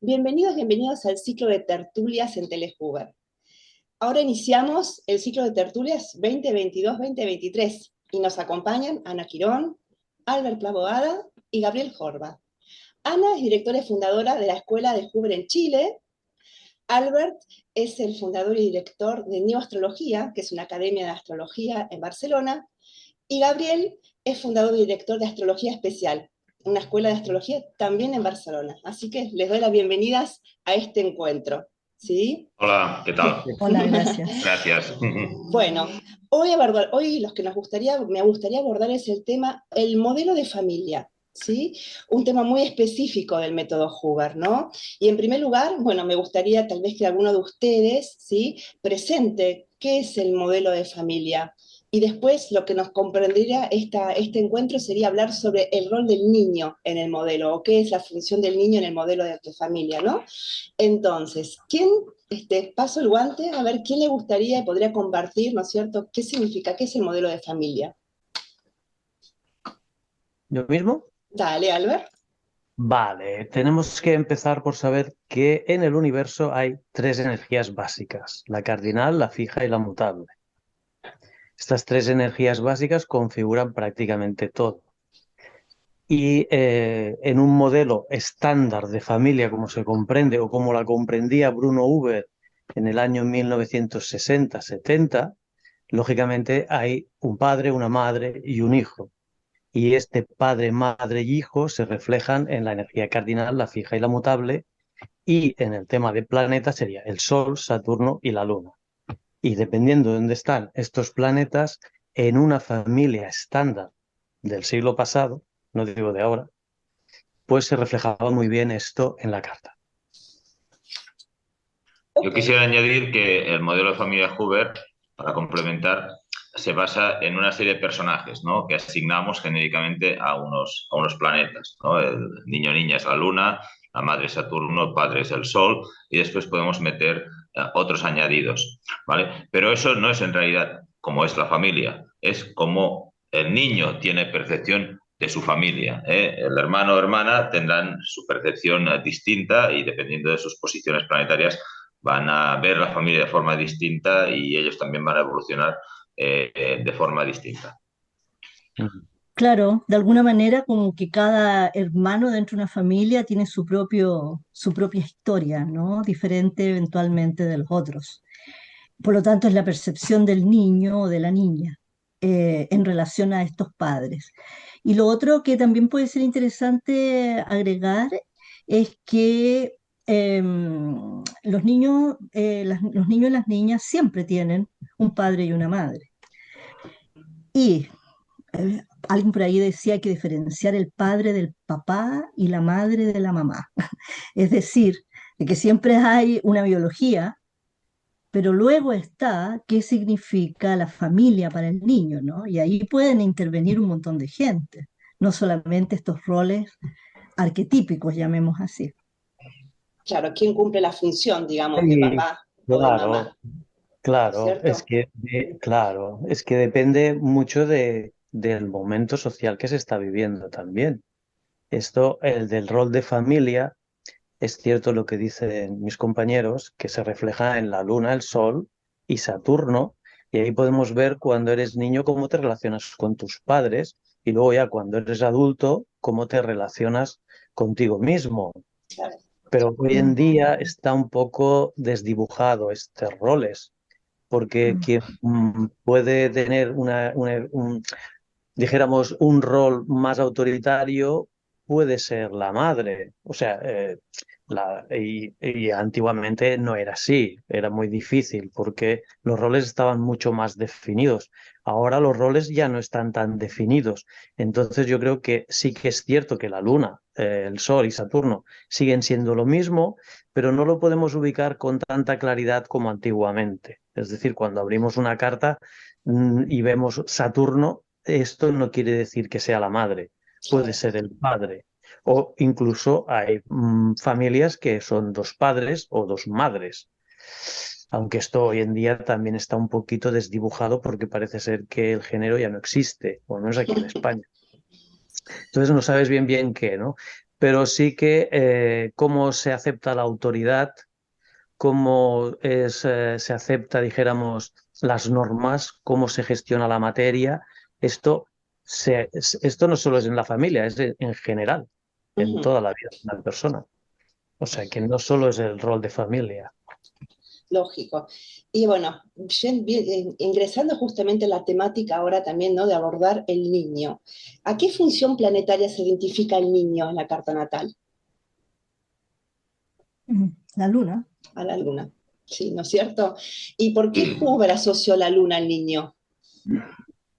Bienvenidos al ciclo de tertulias en Telejuber. Ahora iniciamos el ciclo de tertulias 2022-2023 y nos acompañan Ana Quirón, Albert Plavoada y Gabriel Jorba. Ana es directora y fundadora de la Escuela de Huber en Chile. Albert es el fundador y director de Neoastrología, que es una academia de astrología en Barcelona. Y Gabriel es fundador y director de Astrología Especial, una escuela de astrología también en Barcelona. Así que les doy las bienvenidas a este encuentro. ¿Sí? Hola, ¿qué tal? Hola, gracias. Gracias. Bueno, hoy los que me gustaría abordar es el tema, el modelo de familia. ¿Sí? Un tema muy específico del método Huber, ¿no? Y en primer lugar, bueno, me gustaría tal vez que alguno de ustedes, ¿sí?, presente qué es el modelo de familia. Y después lo que nos comprendería este encuentro sería hablar sobre el rol del niño en el modelo, o qué es la función del niño en el modelo de familia, ¿no? Entonces, paso el guante a ver quién le gustaría y podría compartir, ¿no es cierto?, qué significa, qué es el modelo de familia. ¿Yo mismo? Dale, Albert. Vale, tenemos que empezar por saber que en el universo hay tres energías básicas, la cardinal, la fija y la mutable. Estas tres energías básicas configuran prácticamente todo. Y en un modelo estándar de familia, como se comprende o como la comprendía Bruno Huber en el año 1960-70, lógicamente hay un padre, una madre y un hijo. Y este padre, madre y hijo se reflejan en la energía cardinal, la fija y la mutable, y en el tema de planetas sería el Sol, Saturno y la Luna. Y dependiendo de dónde están estos planetas, en una familia estándar del siglo pasado, no digo de ahora, pues se reflejaba muy bien esto en la carta. Yo quisiera añadir que el modelo de familia Huber, para complementar, se basa en una serie de personajes, ¿no?, que asignamos genéricamente a unos planetas, ¿no? El niño o niña es la Luna, la madre es Saturno, el padre es el Sol, y después podemos meter otros añadidos, ¿vale? Pero eso no es en realidad como es la familia, es como el niño tiene percepción de su familia, ¿eh? El hermano o hermana tendrán su percepción distinta y dependiendo de sus posiciones planetarias van a ver la familia de forma distinta y ellos también van a evolucionar de forma distinta. Claro, de alguna manera como que cada hermano dentro de una familia tiene su propia historia, ¿no? Diferente eventualmente de los otros. Por lo tanto, es la percepción del niño o de la niña en relación a estos padres. Y lo otro que también puede ser interesante agregar es que los niños y las niñas siempre tienen un padre y una madre. Y alguien por ahí decía que diferenciar el padre del papá y la madre de la mamá. Es decir, de que siempre hay una biología, pero luego está qué significa la familia para el niño, ¿no? Y ahí pueden intervenir un montón de gente, no solamente estos roles arquetípicos, llamemos así. Claro, ¿quién cumple la función, digamos, de Sí, papá o de claro, mamá? ¿No es claro, cierto? claro, es que depende mucho del momento social que se está viviendo también. Esto, el del rol de familia, es cierto lo que dicen mis compañeros, que se refleja en la Luna, el Sol y Saturno, y ahí podemos ver cuando eres niño cómo te relacionas con tus padres y luego ya cuando eres adulto cómo te relacionas contigo mismo. Claro. Pero hoy en Mm, día está un poco desdibujado estos roles, porque mm. quien puede tener dijéramos, un rol más autoritario puede ser la madre. O sea, y antiguamente no era así, era muy difícil porque los roles estaban mucho más definidos. Ahora los roles ya no están tan definidos. Entonces yo creo que sí que es cierto que la Luna, el Sol y Saturno siguen siendo lo mismo, pero no lo podemos ubicar con tanta claridad como antiguamente. Es decir, cuando abrimos una carta y vemos Saturno, esto no quiere decir que sea la madre, puede Claro. ser el padre. O incluso hay familias que son dos padres o dos madres. Aunque esto hoy en día también está un poquito desdibujado porque parece ser que el género ya no existe, o no es aquí en España. Entonces no sabes bien qué, ¿no? pero sí que cómo se acepta la autoridad, cómo se acepta, dijéramos, las normas, cómo se gestiona la materia. Esto, esto no solo es en la familia, es en general, en Ujú. toda la vida de una persona. O sea, que no solo es el rol de familia. Lógico. Y bueno, ingresando justamente en la temática ahora también, ¿no? De abordar el niño. ¿A qué función planetaria se identifica el niño en la carta natal? La luna. A la luna. Sí, ¿no es cierto? ¿Y por qué Sí. Huber asoció la luna al niño?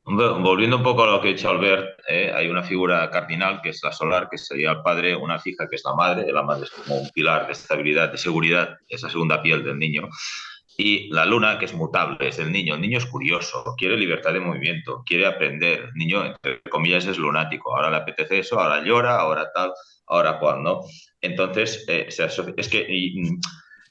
Hombre, volviendo un poco a lo que ha dicho Albert, hay una figura cardinal que es la solar, que sería el padre, una fija que es la madre. La madre es como un pilar de estabilidad, de seguridad, esa segunda piel del niño. Y la luna, que es mutable, es el niño. El niño es curioso, quiere libertad de movimiento, quiere aprender. El niño, entre comillas, es lunático. Ahora le apetece eso, ahora llora, ahora tal, ahora cual, ¿no? Entonces, es que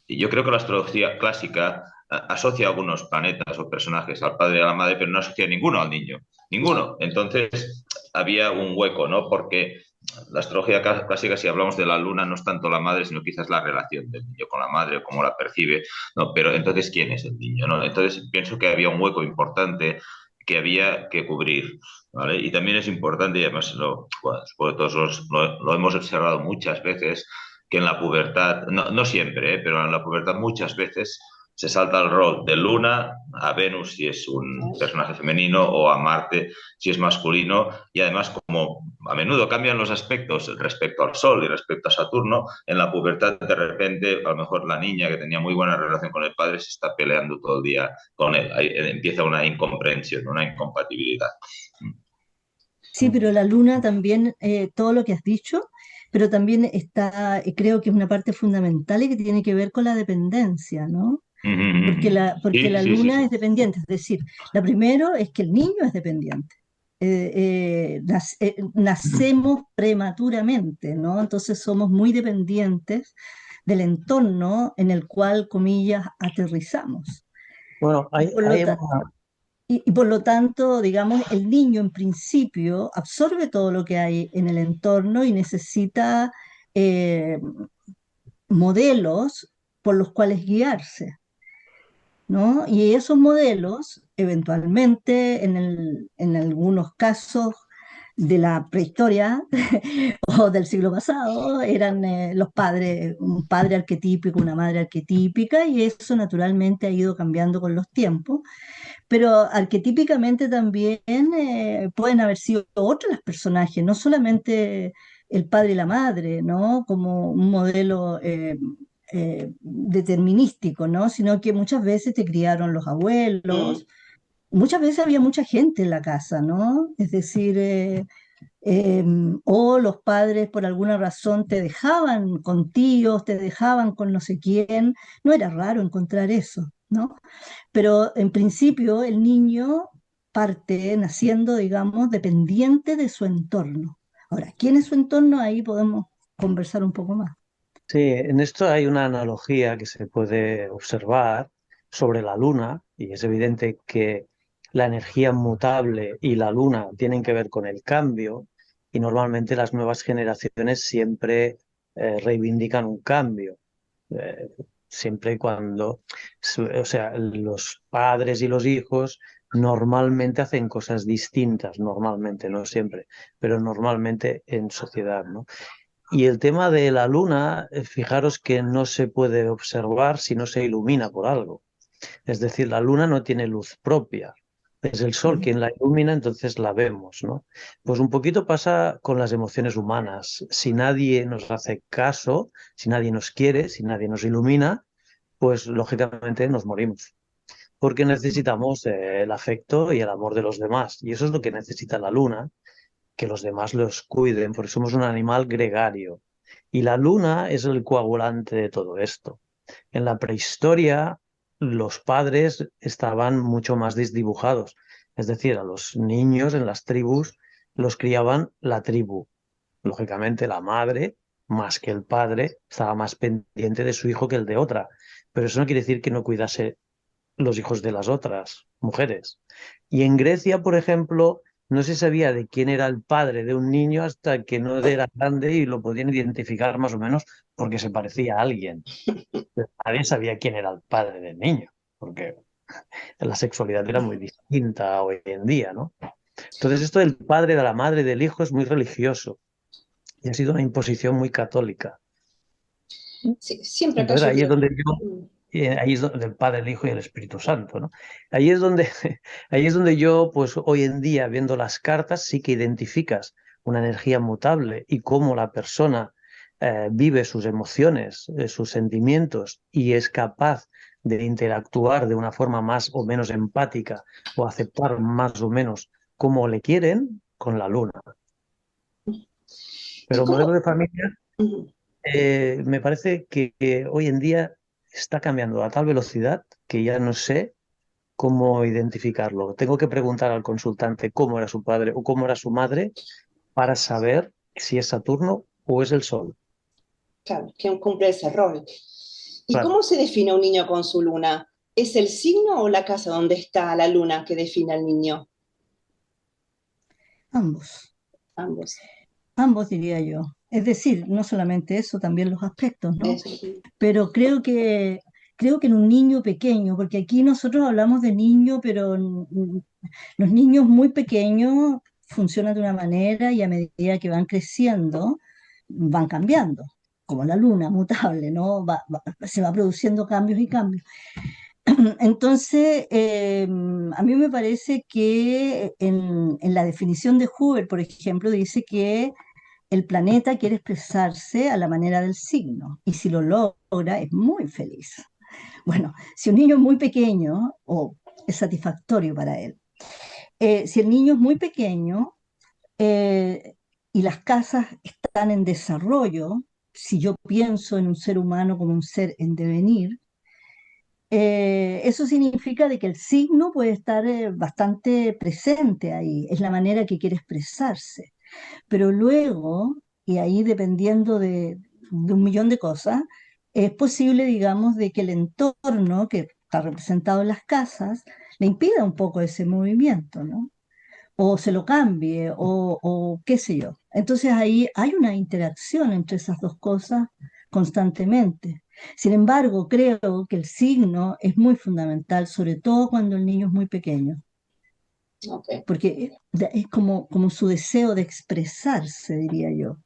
y yo creo que la astrología clásica asocia a algunos planetas o personajes al padre y a la madre, pero no asocia ninguno al niño. No. Ninguno. Entonces, había un hueco, ¿no? Porque la astrología clásica, si hablamos de la luna, no es tanto la madre, sino quizás la relación del niño con la madre o cómo la percibe, ¿no? Pero entonces, ¿quién es el niño, no? Entonces, pienso que había un hueco importante que había que cubrir, ¿vale? Y también es importante, y además bueno, supongo que todos lo hemos observado muchas veces, que en la pubertad, no siempre, pero en la pubertad muchas veces se salta el rol de Luna a Venus si es un personaje femenino o a Marte si es masculino, y además como a menudo cambian los aspectos respecto al Sol y respecto a Saturno, en la pubertad de repente a lo mejor la niña que tenía muy buena relación con el padre se está peleando todo el día con él. Ahí empieza una incomprensión, una incompatibilidad. Sí, pero la luna también, todo lo que has dicho, pero también está, creo que es una parte fundamental y que tiene que ver con la dependencia, ¿no? Porque Sí, la sí, sí, luna es sí. dependiente, es decir, la primero es que el niño es dependiente. Nacemos prematuramente, ¿no? Entonces somos muy dependientes del entorno en el cual, comillas, aterrizamos. Bueno, Y por lo, ta- y por lo tanto, digamos, el niño en principio absorbe todo lo que hay en el entorno y necesita eh, modelos por los cuales guiarse. ¿No? Y esos modelos, eventualmente, en algunos casos de la prehistoria o del siglo pasado, eran los padres, un padre arquetípico, una madre arquetípica, y eso naturalmente ha ido cambiando con los tiempos, pero arquetípicamente también pueden haber sido otros los personajes, no solamente el padre y la madre, ¿no? Como un modelo determinístico, ¿no? Sino que muchas veces te criaron los Mm. abuelos, muchas veces había mucha gente en la casa, ¿no? Es decir, eh, o los padres por alguna razón te dejaban con tíos, te dejaban con no sé quién, no era raro encontrar eso, ¿no? Pero en principio el niño parte naciendo, digamos, dependiente de su entorno. Ahora, ¿quién es su entorno? Ahí podemos conversar un poco más. sí, en esto hay una analogía que se puede observar sobre la luna, y es evidente que la energía mutable y la luna tienen que ver con el cambio, y normalmente las nuevas generaciones siempre reivindican un cambio, eh, siempre y cuando, o sea, los padres y los hijos normalmente hacen cosas distintas, normalmente, no siempre, pero normalmente en sociedad, ¿no? Y el tema de la luna, fijaros que no se puede observar si no se ilumina por algo. Es decir, la luna no tiene luz propia. Es el sol Ujú. quien la ilumina, entonces la vemos, ¿no? Pues un poquito pasa con las emociones humanas. Si nadie nos hace caso, si nadie nos quiere, si nadie nos ilumina, pues lógicamente nos morimos. Porque necesitamos el afecto y el amor de los demás. Y eso es lo que necesita la luna, que los demás los cuiden, porque somos un animal gregario. Y la luna es el coagulante de todo esto. En la prehistoria, los padres estaban mucho más desdibujados. Es decir, a los niños en las tribus los criaban la tribu. Lógicamente, la madre, más que el padre, estaba más pendiente de su hijo que el de otra. Pero eso no quiere decir que no cuidase los hijos de las otras mujeres. Y en Grecia, por ejemplo, no se sabía de quién era el padre de un niño hasta que no era grande y lo podían identificar más o menos porque se parecía a alguien. Pero nadie sabía quién era el padre del niño, porque la sexualidad era muy distinta hoy en día, ¿no? Entonces esto del padre, de la madre, del hijo es muy religioso y ha sido una imposición muy católica. Sí, siempre acá Entonces yo ahí es creo. donde ahí es donde el Padre, el Hijo y el Espíritu Santo, ¿no? Ahí es donde, ahí es donde yo, pues hoy en día, viendo las cartas, sí que identificas una energía mutable y cómo la persona vive sus emociones, sus sentimientos y es capaz de interactuar de una forma más o menos empática o aceptar más o menos cómo le quieren con la luna. ¿Y Pero cómo? modelo de familia Ujú. me parece que hoy en día está cambiando a tal velocidad que ya no sé cómo identificarlo. Tengo que preguntar al consultante cómo era su padre o cómo era su madre para saber si es Saturno o es el Sol. Claro, que cumple ese rol. ¿Y Claro, cómo se define un niño con su luna? ¿Es el signo o la casa donde está la luna que define al niño? Ambos, Ambos. ambos diría yo. Es decir, no solamente eso, también los aspectos, ¿no? Eso. Pero creo que en un niño pequeño, porque aquí nosotros hablamos de niño, pero los niños muy pequeños funcionan de una manera y a medida que van creciendo van cambiando, como la luna, mutable, ¿no? Se va produciendo cambios y cambios. Entonces, a mí me parece que en la definición de Hoover, por ejemplo, dice que el planeta quiere expresarse a la manera del signo y si lo logra es muy feliz. Bueno, si un niño es muy pequeño, o es satisfactorio para él. Si el niño es muy pequeño eh, y las casas están en desarrollo, si yo pienso en un ser humano como un ser en devenir, eso significa de que el signo puede estar bastante presente ahí, es la manera que quiere expresarse. Pero luego, y ahí dependiendo de un millón de cosas, es posible, digamos, de que el entorno que está representado en las casas le impida un poco ese movimiento, ¿no? O se lo cambie, o qué sé yo. Entonces ahí hay una interacción entre esas dos cosas constantemente. Sin embargo, creo que el signo es muy fundamental, sobre todo cuando el niño es muy pequeño, Ok. porque es como su deseo de expresarse, diría yo.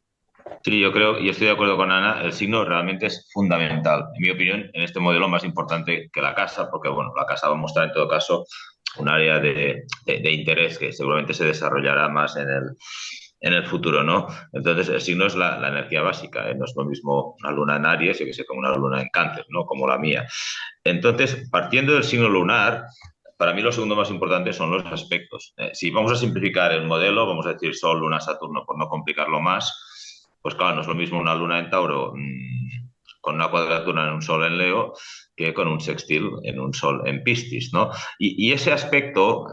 Sí, yo creo, y estoy de acuerdo con Ana, el signo realmente es fundamental, en mi opinión, en este modelo más importante que la casa, porque bueno, la casa va a mostrar en todo caso un área de interés que seguramente se desarrollará más en el futuro, ¿no? Entonces, el signo es la energía básica, ¿eh? No es lo mismo una luna en Aries, yo que sé, como una luna en Cáncer, ¿no? Como la mía. Entonces, partiendo del signo lunar, para mí lo segundo más importante son los aspectos. Si vamos a simplificar el modelo, vamos a decir Sol, Luna, Saturno, por no complicarlo más, pues claro, no es lo mismo una Luna en Tauro con una cuadratura en un Sol en Leo que con un sextil en un Sol en Piscis, ¿no? Y ese aspecto,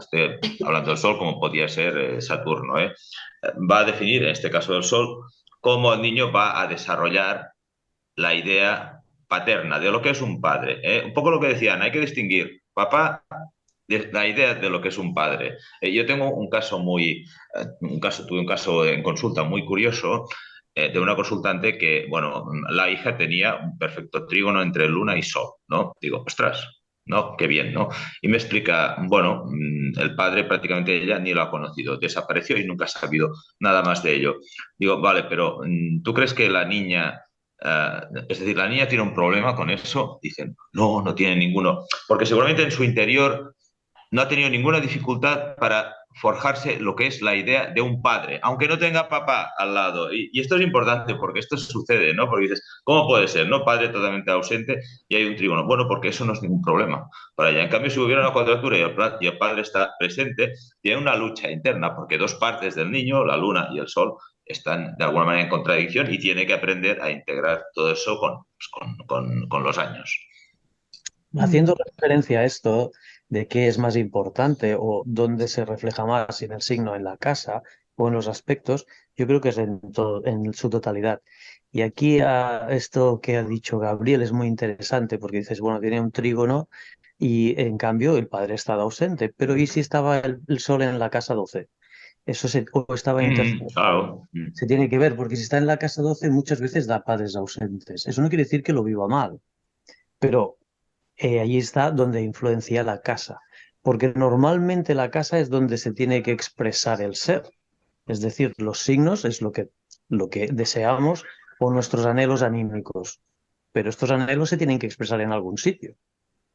hablando del Sol como podía ser Saturno, va a definir, en este caso del Sol, cómo el niño va a desarrollar la idea paterna de lo que es un padre. Un poco lo que decían, hay que distinguir papá de la idea de lo que es un padre. Yo tengo un caso tuve un caso en consulta muy curioso de una consultante que, bueno, la hija tenía un perfecto trígono entre luna y sol, ¿no? Digo, ostras, ¿no? Qué bien, ¿no? Y me explica, bueno, el padre prácticamente ella ni lo ha conocido, desapareció y nunca ha sabido nada más de ello. Digo, vale, pero ¿tú crees que la niña es decir, la niña tiene un problema con eso? Dicen, no, no tiene ninguno, porque seguramente en su interior no ha tenido ninguna dificultad para forjarse lo que es la idea de un padre, aunque no tenga papá al lado. Y esto es importante porque esto sucede, ¿no? Porque dices, ¿cómo puede ser, no? Padre totalmente ausente y hay un trígono. Bueno, porque eso no es ningún problema para ella. En cambio, si hubiera una cuadratura y el padre está presente, tiene una lucha interna porque dos partes del niño, la luna y el sol, están de alguna manera en contradicción y tiene que aprender a integrar todo eso con los años. Mm. haciendo referencia a esto de qué es más importante o dónde se refleja más, si en el signo, en la casa o en los aspectos, yo creo que es en todo, en su totalidad. Y aquí esto que ha dicho Gabriel es muy interesante porque dices, bueno, tiene un trígono y en cambio el padre estaba ausente, pero ¿y si estaba el sol en la casa 12? o estaba en tercero. Claro. Se tiene que ver, porque si está en la casa 12 muchas veces da padres ausentes. Eso no quiere decir que lo viva mal, pero allí está donde influencia la casa, porque normalmente la casa es donde se tiene que expresar el ser. Es decir, los signos es lo que deseamos o nuestros anhelos anímicos, pero estos anhelos se tienen que expresar en algún sitio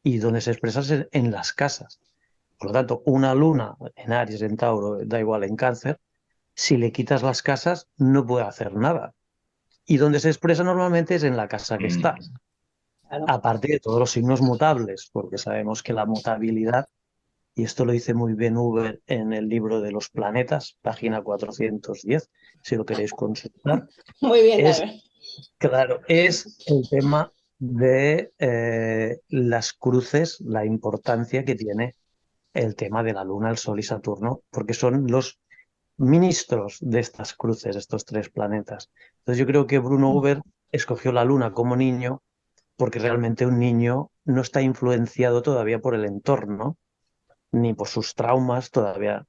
y donde se expresan es en las casas. Por lo tanto, una luna en Aries, en Tauro, da igual en Cáncer, si le quitas las casas no puede hacer nada. Y donde se expresa normalmente es en la casa que está. Mm. Claro. Aparte de todos los signos mutables, porque sabemos que la mutabilidad, y esto lo dice muy bien Uber en el libro de los planetas, página 410, si lo queréis consultar, Muy bien, es, David. claro, es el tema de las cruces, la importancia que tiene el tema de la Luna, el Sol y Saturno, porque son los ministros de estas cruces, estos tres planetas. Entonces yo creo que Bruno Uber escogió la Luna como niño porque realmente un niño no está influenciado todavía por el entorno, ni por sus traumas, todavía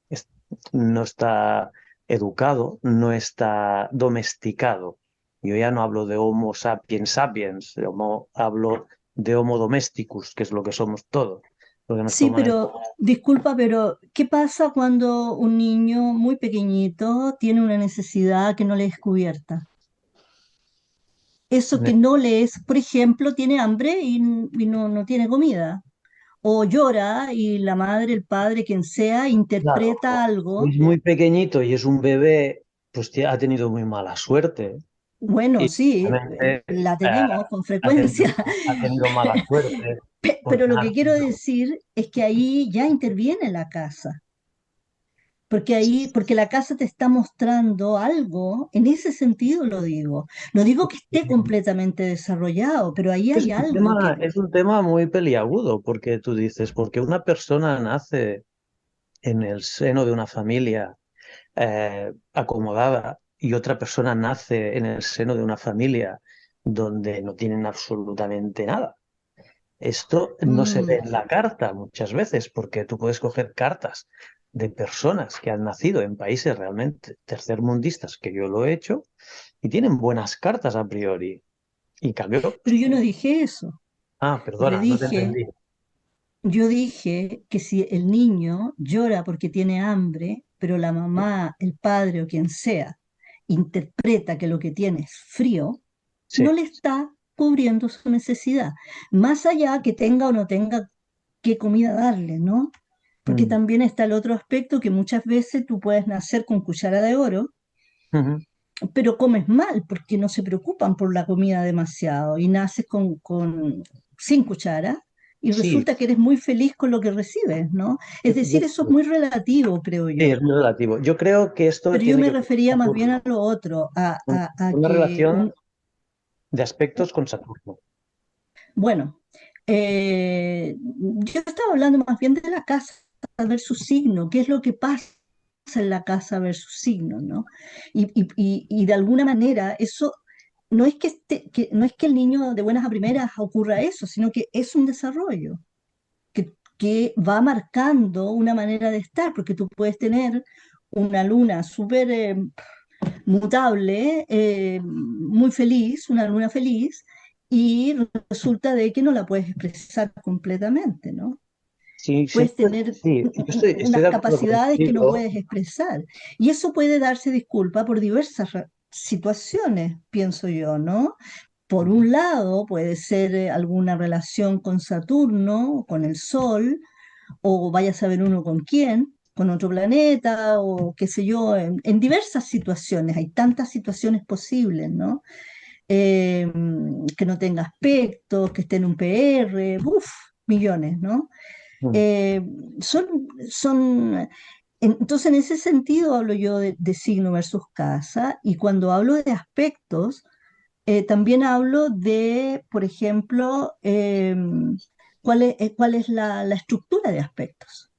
es- no está educado, no está domesticado. Yo ya no hablo de Homo sapiens sapiens, hablo de Homo domesticus, que es lo que somos todos, porque nos Sí, toman en... pero disculpa, pero ¿qué pasa cuando un niño muy pequeñito tiene una necesidad que no le es cubierta? Eso que no le es, por ejemplo, tiene hambre y no tiene comida. O llora y la madre, el padre, quien sea, Claro, interpreta algo. es muy pequeñito y es un bebé, pues ha tenido muy mala suerte Bueno, y sí, realmente la tenemos con ha tenido, frecuencia. ha tenido mala suerte Pero porque lo ha que quiero nacido. decir es que ahí ya interviene la casa. Porque la casa te está mostrando algo, en ese sentido lo digo. No digo que esté completamente desarrollado, pero ahí hay algo que, Es un tema muy peliagudo, porque tú dices, porque una persona nace en el seno de una familia acomodada y otra persona nace en el seno de una familia donde no tienen absolutamente nada. Esto no se ve mm, en la carta muchas veces, porque tú puedes coger cartas de personas que han nacido en países realmente tercermundistas, que yo lo he hecho, y tienen buenas cartas a priori. Y en cambio, pero yo no dije eso. Yo perdona, no te dije, entendí. yo dije que si el niño llora porque tiene hambre, pero la mamá, el padre o quien sea interpreta que lo que tiene es frío, no Sí. le está cubriendo su necesidad, más allá que tenga o no tenga qué comida darle, ¿no? Porque Mm. también está el otro aspecto que muchas veces tú puedes nacer con cuchara de oro, Ujú. pero comes mal porque no se preocupan por la comida demasiado y naces sin cuchara y Sí, resulta que eres muy feliz con lo que recibes, ¿no? Es decir, eso es muy relativo, creo sí, yo. es muy relativo. Yo creo que esto Pero yo tiene me que ver con refería más bien a Saturno, lo otro, a una que relación de aspectos con Saturno. bueno, yo estaba hablando más bien de la casa versus signo, qué es lo que pasa en la casa versus signo, ¿no? Y de alguna manera eso no es no es que el niño de buenas a primeras ocurra eso, sino que es un desarrollo que va marcando una manera de estar, porque tú puedes tener una luna súper mutable, muy feliz, una luna feliz, y resulta de que no la puedes expresar completamente, ¿no? Sí, Puedes siempre, tener sí, yo estoy unas de acuerdo capacidades que no contigo. puedes expresar. Y eso puede darse disculpa por diversas situaciones, pienso yo, ¿no? Por un lado, puede ser alguna relación con Saturno, con el Sol, o vaya a saber uno con quién, con otro planeta, o qué sé yo, en diversas situaciones. Hay tantas situaciones posibles, ¿no? Eh, que no tenga aspectos, que esté en un PR, uff, millones, ¿no? Mm. Eh, son, entonces, en ese sentido hablo yo de signo versus casa, y cuando hablo de aspectos, también hablo de, por ejemplo, cuál es la estructura de aspectos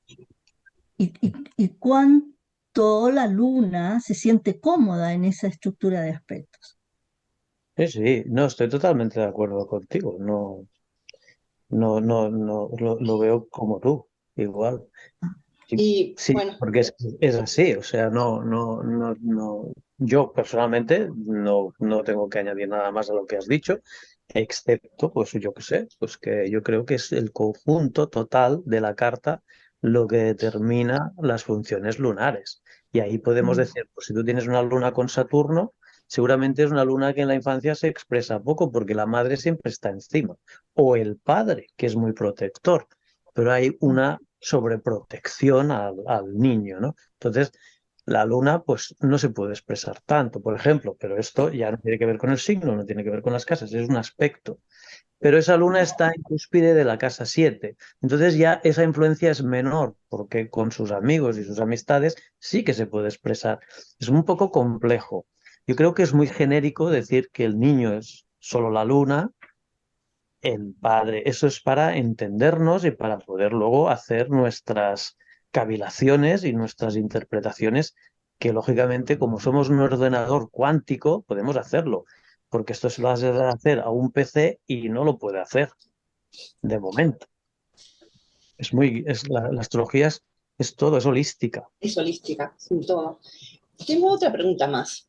y cuánto la luna se siente cómoda en esa estructura de aspectos. Sí, sí, no, estoy totalmente de acuerdo contigo. No, lo veo como tú, igual. Sí, Y sí, bueno, porque es así, o sea, yo personalmente no tengo que añadir nada más a lo que has dicho, excepto, pues yo qué sé, pues que yo creo que es el conjunto total de la carta lo que determina las funciones lunares. Y ahí podemos Mm. decir, pues si tú tienes una luna con Saturno, seguramente es una luna que en la infancia se expresa poco porque la madre siempre está encima, o el padre, que es muy protector, pero hay una sobreprotección al niño, ¿no? Entonces, la luna, pues no se puede expresar tanto, por ejemplo, pero esto ya no tiene que ver con el signo, no tiene que ver con las casas, es un aspecto. Pero esa luna está en cúspide de la casa 7, entonces ya esa influencia es menor, porque con sus amigos y sus amistades sí que se puede expresar. Es un poco complejo. Yo creo que es muy genérico decir que el niño es solo la luna, el padre. Eso es para entendernos y para poder luego hacer nuestras cavilaciones y nuestras interpretaciones, que lógicamente, como somos un ordenador cuántico, podemos hacerlo, porque esto se lo vas a hacer a un PC y no lo puede hacer de momento. La astrología es todo, es holística. es holística, sin todo. Tengo otra pregunta más.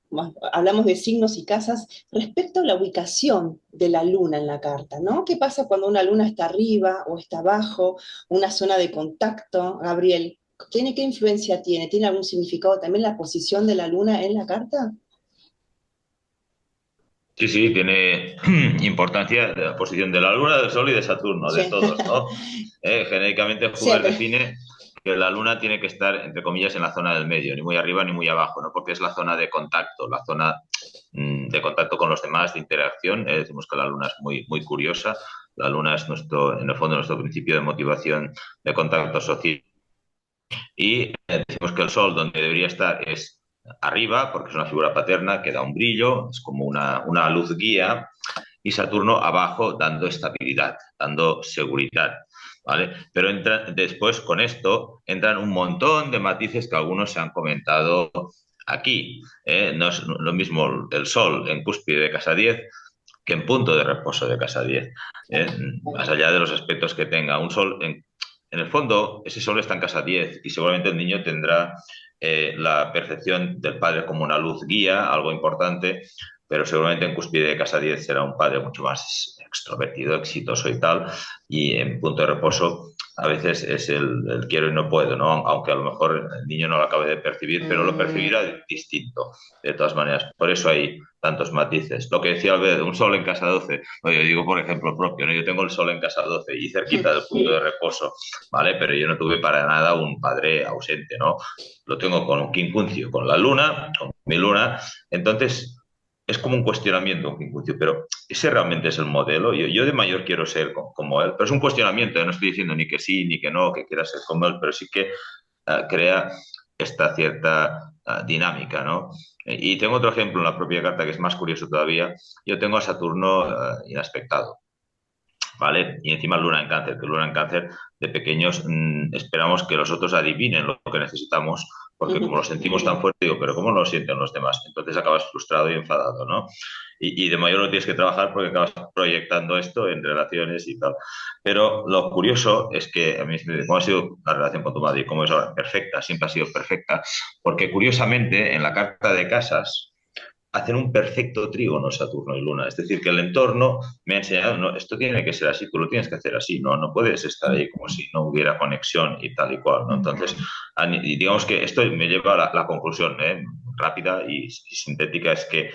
Hablamos de signos y casas respecto a la ubicación de la luna en la carta, ¿no? ¿Qué pasa cuando una luna está arriba o está abajo? Una zona de contacto, Gabriel. ¿Qué influencia tiene? ¿Tiene algún significado también la posición de la luna en la carta? Sí, sí, tiene importancia la posición de la Luna, del Sol y de Saturno, de Sí. todos, ¿no? Genéricamente, Huber Siempre. define que la Luna tiene que estar, entre comillas, en la zona del medio, ni muy arriba ni muy abajo, ¿no? Porque es la zona de contacto, la zona de contacto con los demás, de interacción. Decimos que la Luna es muy, muy curiosa. La Luna es en el fondo, nuestro principio de motivación de contacto social. Y decimos que el Sol, donde debería estar, es arriba, porque es una figura paterna que da un brillo, es como una luz guía, y Saturno abajo dando estabilidad, dando seguridad. ¿Vale? Pero después con esto entran un montón de matices que algunos se han comentado aquí. No es lo mismo el Sol en cúspide de casa 10 que en punto de reposo de casa 10. Más allá de los aspectos que tenga un Sol, en el fondo ese Sol está en casa 10 y seguramente el niño tendrá la percepción del padre como una luz guía, algo importante, pero seguramente en cúspide de casa 10 será un padre mucho más extrovertido, exitoso y tal, y en punto de reposo a veces es el quiero y no puedo, ¿no? Aunque a lo mejor el niño no lo acabe de percibir, pero lo percibirá distinto, de todas maneras. Por eso hay tantos matices. Lo que decía Albert, un sol en casa 12, no, yo digo por ejemplo propio, ¿no? Yo tengo el sol en casa 12 y cerquita del punto de reposo, ¿vale? Pero yo no tuve para nada un padre ausente, ¿no? Lo tengo con un quincuncio, con la luna, con mi luna, entonces es como un cuestionamiento, un quincuncio, pero ese realmente es el modelo. Yo de mayor quiero ser como él, pero es un cuestionamiento, no estoy diciendo ni que sí ni que no, que quiera ser como él, pero sí que crea esta cierta dinámica, ¿no? Y tengo otro ejemplo en la propia carta que es más curioso todavía. Yo tengo a Saturno inaspectado, ¿vale? Y encima Luna en Cáncer, que Luna en Cáncer de pequeños esperamos que los otros adivinen lo que necesitamos, porque como lo sentimos tan fuerte, digo, pero ¿cómo no lo sienten los demás? Entonces acabas frustrado y enfadado, ¿no? Y de mayor lo tienes que trabajar porque acabas proyectando esto en relaciones y tal. Pero lo curioso es que a mí, ¿cómo ha sido la relación con tu madre? ¿Cómo es ahora? Perfecta, siempre ha sido perfecta, porque curiosamente en la carta de casas hacen un perfecto trígono Saturno y Luna. Es decir, que el entorno me ha enseñado, no, esto tiene que ser así, tú lo tienes que hacer así, no puedes estar ahí como si no hubiera conexión y tal y cual, ¿no? Entonces, y digamos que esto me lleva a la conclusión rápida y sintética, es que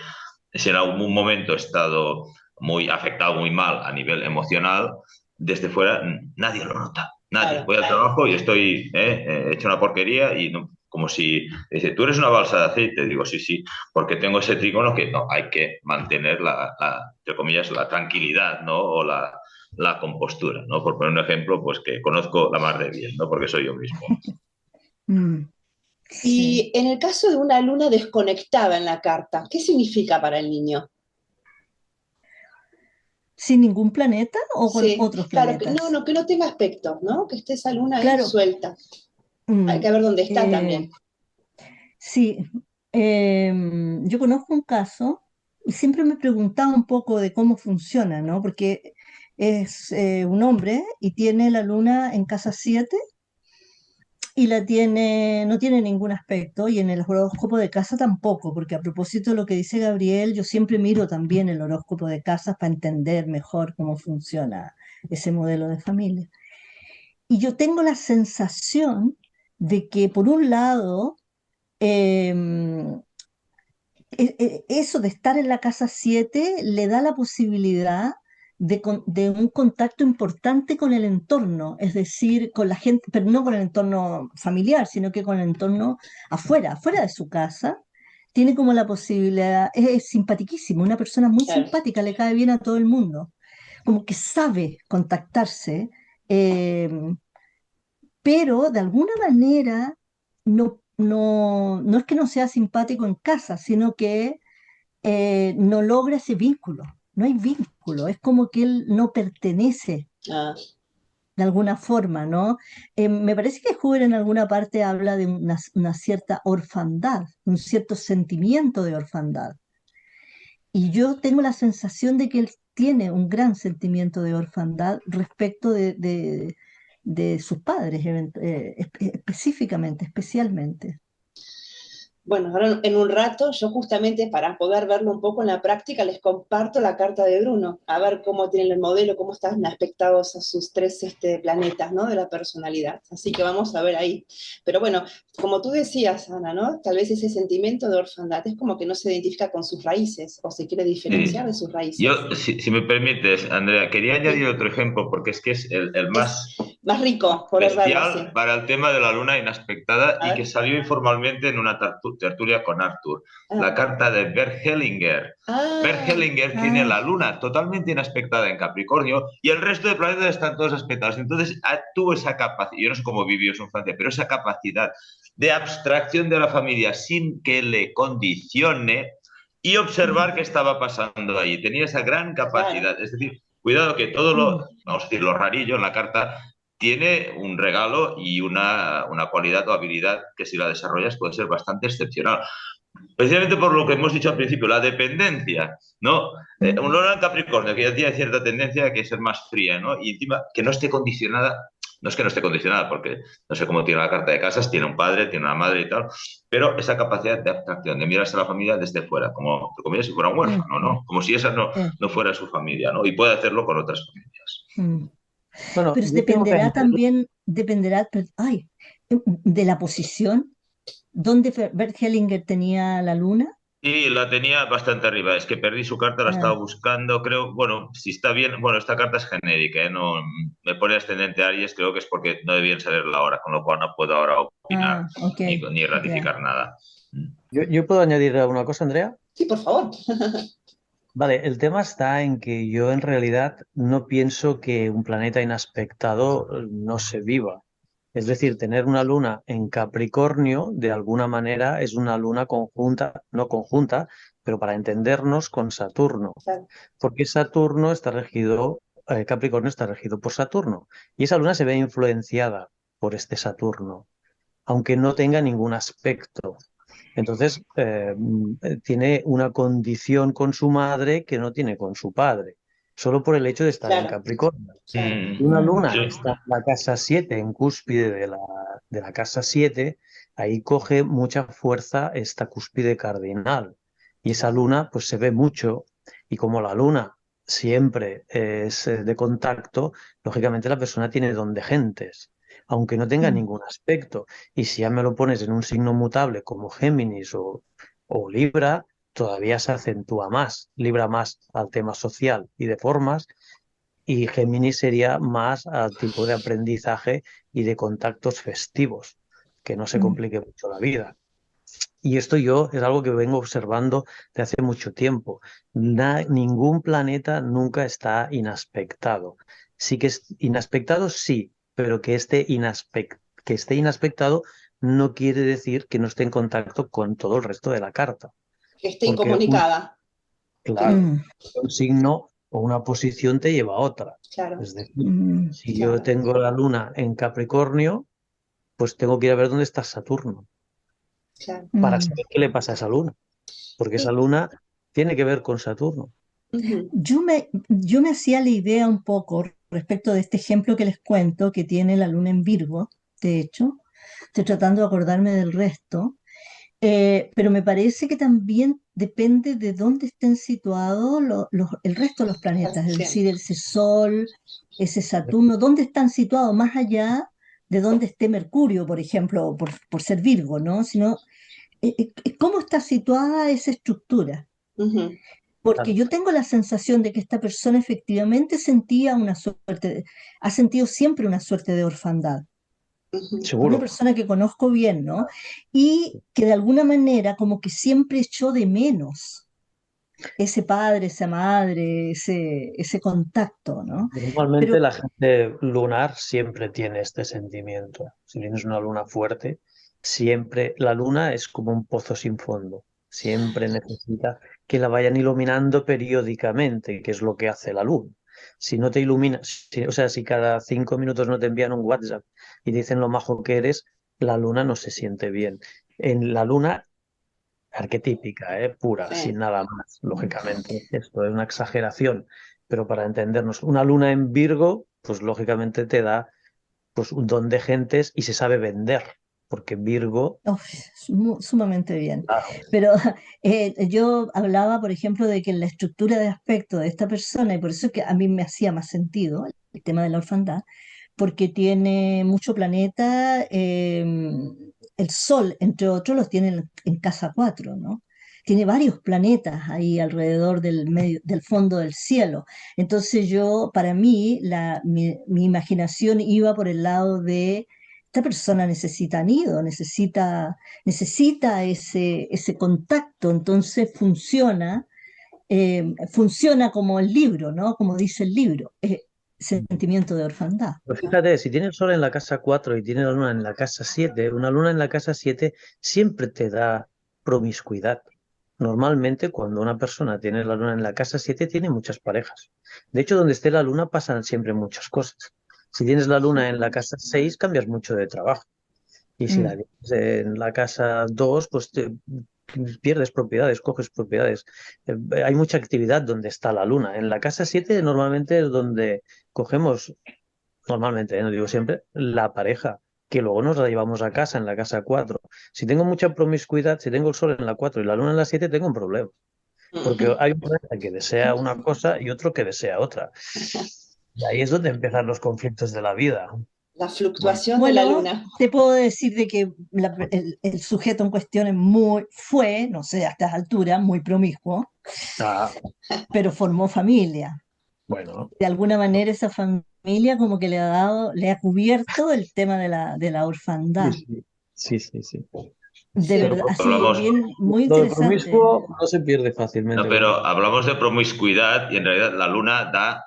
si en algún momento he estado muy afectado, muy mal a nivel emocional, desde fuera nadie lo nota. Nadie. Claro. Voy al trabajo y estoy hecho una porquería y no, como si dice, tú eres una balsa de aceite. Digo, sí, sí, porque tengo ese trígono que no, hay que mantener entre comillas, la tranquilidad, ¿no? O la compostura, ¿no? Por poner un ejemplo, pues que conozco la más de bien, ¿no? Porque soy yo mismo. Mm, sí. Y en el caso de una luna desconectada en la carta, ¿qué significa para el niño? ¿Sin ningún planeta o con Sí, otros claro, planetas? que no tenga aspectos, ¿no? Que esté esa luna ahí Claro. suelta. Hay mm, que ver dónde está eh, también. sí, yo conozco un caso y siempre me preguntaba un poco de cómo funciona, ¿no? Porque es un hombre y tiene la luna en casa 7 y no tiene ningún aspecto, y en el horóscopo de casa tampoco, porque a propósito de lo que dice Gabriel, yo siempre miro también el horóscopo de casa para entender mejor cómo funciona ese modelo de familia. Y yo tengo la sensación de que, por un lado, em, eso de estar en la casa 7 le da la posibilidad de un contacto importante con el entorno, es decir, con la gente, pero no con el entorno familiar, sino que con el entorno afuera de su casa. Tiene como la posibilidad, es simpaticísimo, una persona muy Claro. simpática, le cae bien a todo el mundo, como que sabe contactarse, eh, pero de alguna manera no es que no sea simpático en casa, sino que no logra ese vínculo, no hay vínculo, es como que él no pertenece Ah, de alguna forma, ¿no? Me parece que Huber en alguna parte habla de una cierta orfandad, un cierto sentimiento de orfandad. Y yo tengo la sensación de que él tiene un gran sentimiento de orfandad respecto de sus padres, específicamente, especialmente. bueno, ahora en un rato, yo justamente para poder verlo un poco en la práctica, les comparto la carta de Bruno, a ver cómo tienen el modelo, cómo están aspectados a sus tres planetas, ¿no? De la personalidad. Así que vamos a ver ahí. Pero bueno, como tú decías, Ana, ¿no? Tal vez ese sentimiento de orfandad es como que no se identifica con sus raíces o se quiere diferenciar Sí. de sus raíces. Yo, si me permites, Andrea, quería añadir Sí, otro ejemplo porque es que es el es más más rico poder verlo, bestial sí. para el tema de la luna inexpectada A y que ver. salió informalmente en una tertulia con Arthur. La Ah, carta de Bert Hellinger. Bert ah, Hellinger tiene Ah, la luna totalmente inexpectada en Capricornio y el resto de planetas están todos aspectados. Entonces tuvo esa capacidad, yo no sé cómo vivió su infancia, pero esa capacidad de abstracción de la familia sin que le condicione y observar qué mm, estaba pasando ahí. Tenía esa gran claro. capacidad. Es decir, cuidado que todo lo, mm, vamos a decir, lo rarillo en la carta tiene un regalo y una cualidad o habilidad que si la desarrollas puede ser bastante excepcional. Precisamente por lo que hemos dicho al principio, la dependencia, ¿no? Un mm, Luna en Capricornio que ya tiene cierta tendencia a que ser más fría, ¿no? Y encima que no esté condicionada, no es que no esté condicionada, porque no sé cómo tiene la carta de casas, tiene un padre, tiene una madre y tal, pero esa capacidad de abstracción, de mirarse a la familia desde fuera, como si fuera un mm, huérfano, ¿no? Como si esa eh, no fuera su familia, ¿no? Y puede hacerlo con otras familias. mm. Bueno, Pero yo tengo que dependerá añadir, también, de la posición. ¿Dónde Bert Hellinger tenía la luna? Y la tenía bastante arriba. Es que perdí su carta, la estaba Ah, buscando. Creo, bueno, si está bien. Bueno, esta carta es genérica, ¿eh? No, me pone ascendente Aries, creo que es porque no debían saber la hora, con lo cual no puedo ahora opinar ok, ni ya. ratificar nada. yo puedo añadir una cosa, Andrea. Sí, por favor. Vale, el tema está en que yo en realidad no pienso que un planeta inaspectado no se viva. Es decir, tener una luna en Capricornio, de alguna manera, es una luna conjunta, no conjunta, pero para entendernos con Saturno. Claro, Porque Saturno está regido, Capricornio está regido por Saturno. Y esa luna se ve influenciada por este Saturno, aunque no tenga ningún aspecto. Entonces, tiene una condición con su madre que no tiene con su padre, solo por el hecho de estar en claro, Capricornio. claro. Si una Mm, Sí. luna está en la casa 7, en cúspide de la casa 7, ahí coge mucha fuerza esta cúspide cardinal. Y esa luna, pues se ve mucho. Y como la luna siempre es de contacto, lógicamente la persona tiene don de gentes, aunque no tenga mm, ningún aspecto. Y si ya me lo pones en un signo mutable como Géminis o Libra, todavía se acentúa más. Libra más al tema social y de formas, y Géminis sería más al tipo de aprendizaje y de contactos festivos, que no se mm, complique mucho la vida. Y esto yo es algo que vengo observando de hace mucho tiempo. Ningún planeta nunca está inaspectado. Sí que es inaspectado, sí, pero que esté inaspectado no quiere decir que no esté en contacto con todo el resto de la carta. Que esté Porque incomunicada. Que, claro, mm, un signo o una posición te lleva a otra. claro, Es decir, mm, si yo claro, tengo la luna en Capricornio, pues tengo que ir a ver dónde está Saturno claro. para mm. saber qué le pasa a esa luna, porque esa Y, luna tiene que ver con Saturno. ujú, Yo me hacía la idea un poco respecto de este ejemplo que les cuento, que tiene la luna en Virgo, de hecho, estoy tratando de acordarme del resto. Pero me parece que también depende de dónde estén situados el resto de los planetas, es decir, ese Sol, ese Saturno, dónde están situados más allá de dónde esté Mercurio, por ejemplo, por ser Virgo, ¿no? Sino, ¿cómo está situada esa estructura? Ujú, Porque Claro, yo tengo la sensación de que esta persona efectivamente sentía una suerte, ha sentido siempre una suerte de orfandad, ujú, una seguro. persona que conozco bien, ¿no? Y que de alguna manera como que siempre echó de menos ese padre, esa madre, ese contacto, ¿no? Pero Normalmente la gente lunar siempre tiene este sentimiento. Si tienes una luna fuerte, siempre la luna es como un pozo sin fondo. Siempre necesita que la vayan iluminando periódicamente, que es lo que hace la luna. Si no te ilumina, o sea, si cada 5 minutos no te envían un WhatsApp y dicen lo majo que eres, la luna no se siente bien. En la luna arquetípica, pura, sin sí. nada más. Lógicamente, esto es una exageración, pero para entendernos, una luna en Virgo, pues lógicamente te da pues un don de gentes y se sabe vender, porque Virgo, uf, sumamente bien. claro, Pero yo hablaba, por ejemplo, de que en la estructura de aspecto de esta persona, y por eso es que a mí me hacía más sentido el tema de la orfandad, porque tiene mucho planeta, el Sol, entre otros, los tiene en casa 4, ¿no? Tiene varios planetas ahí alrededor del fondo del cielo. Entonces yo, para mí, mi imaginación iba por el lado de, esta persona necesita nido, necesita ese contacto, entonces funciona como el libro, ¿no? Como dice el libro, sentimiento de orfandad. pero fíjate, si tiene el Sol en la casa 4 y tiene la Luna en la casa 7, una Luna en la casa 7 siempre te da promiscuidad. Normalmente, cuando una persona tiene la Luna en la casa 7 tiene muchas parejas. De hecho, donde esté la Luna pasan siempre muchas cosas. Si tienes la Luna en la casa 6 cambias mucho de trabajo. Y si la Mm. tienes en la casa 2 pues pierdes propiedades, coges propiedades. Hay mucha actividad donde está la Luna. En la casa 7 normalmente es donde cogemos normalmente, no digo siempre, la pareja, que luego nos la llevamos a casa, en la casa 4. Si tengo mucha promiscuidad, si tengo el sol en la 4 y la luna en la 7 tengo un problema. Porque hay un planeta que desea una cosa y otro que desea otra. Y ahí es donde empiezan los conflictos de la vida. La Bueno, fluctuación de la Bueno, luna. te puedo decir de que el sujeto en cuestión fue, no sé, a estas alturas, muy promiscuo, ah, pero formó familia. bueno, De alguna manera esa familia como que le ha cubierto el tema de la sí, orfandad. sí, sí, sí, sí. De Sí. Pero verdad, ha porque sido Hablamos, bien, muy lo de interesante. promiscuo no se pierde no, fácilmente con pero hablamos de promiscuidad y en realidad la luna da